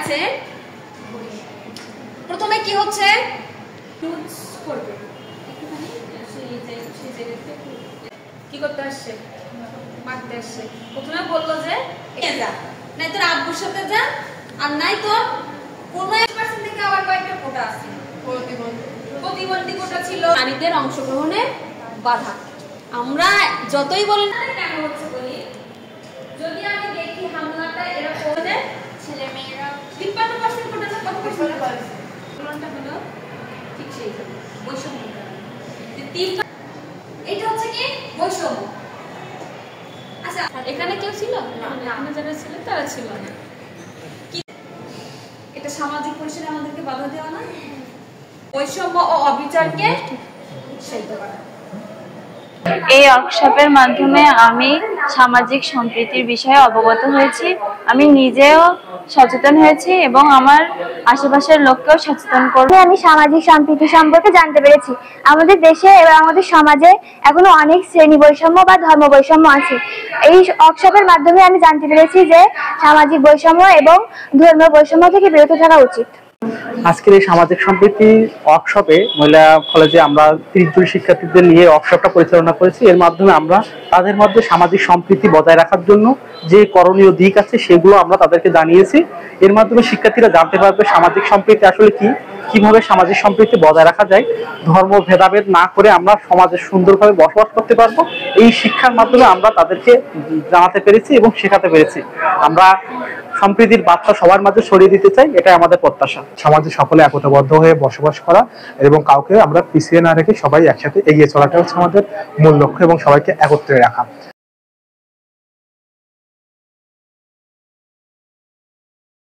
আছে প্রথমে কি হচ্ছে কি করতে আসছে মারতে আসছে প্রথমে বললো যে যা নাই তোর আব্বুর সাথে যা আর নাই তোর 15% থেকে আবার কয়েকটা কোটা আছে প্রতিবন্ধী কোটা ছিল নারীদের অংশগ্রহণে বাধা আমরা যতই বলি না কেন হচ্ছে বলি যদি আমি দেখি হামলাটা এরা করে ছেলে মেয়েরা 53% কোটা না কত পার্সেন্ট করে কোনটা হলো ঠিক সেই বৈষম্য এটা হচ্ছে কি বৈষম্য আচ্ছা এখানে কেউ ছিল না এখানে যারা ছিল তারা ছিল না কি এটা সামাজিক পরিসরে আমাদেরকে বাধা দেওয়া না বৈষম্য ও অবিচারকে উৎসাহিত করা এই ওয়ার্কশপের মাধ্যমে আমি সামাজিক সম্প্রীতির বিষয়ে অবগত হয়েছি আমি নিজেও সচেতন হয়েছি এবং আমার আশেপাশের লোককেও সচেতন করব আমি সামাজিক সম্প্রীতি সম্পর্কে জানতে পেরেছি আমাদের দেশে এবং আমাদের সমাজে এখনো অনেক শ্রেণী বৈষম্য বা ধর্ম বৈষম্য আছে এই ওয়ার্কশপের মাধ্যমে আমি জানতে পেরেছি যে সামাজিক বৈষম্য এবং ধর্মীয় বৈষম্য থেকে বিরত থাকা উচিত আজকের এই সামাজিক সম্প্রীতি ওয়ার্কশপে মহিলা কলেজে আমরা 30 জন শিক্ষার্থীদের নিয়ে ওয়ার্কশপটা পরিচালনা করেছি এর মাধ্যমে আমরা তাদের মধ্যে সামাজিক সম্প্রীতি বজায় রাখার জন্য যে করণীয় দিক আছে সেগুলো আমরা তাদেরকে জানিয়েছি এর মাধ্যমে শিক্ষার্থীরা জানতে পারবে সামাজিক সম্প্রীতি আসলে কি কিভাবে সামাজিক সম্প্রীতি বজায় রাখা যায় ধর্ম ভেদাভেদ না করে আমরা সমাজে সুন্দরভাবে বসবাস করতে পারবো এই শিক্ষার মাধ্যমে আমরা তাদেরকে জানাতে পেরেছি এবং শেখাতে পেরেছি আমরা সম্প্রীতির বার্তা সবার মাঝে ছড়িয়ে দিতে চাই এটাই আমাদের প্রত্যাশা সমাজে সকলে একতাবদ্ধ হয়ে বসবাস করা এবং কাউকে আমরা পিছিয়ে না রেখে সবাই একসাথে এগিয়ে চলাটা হচ্ছে আমাদের মূল লক্ষ্য এবং সবাইকে একত্রে রাখা।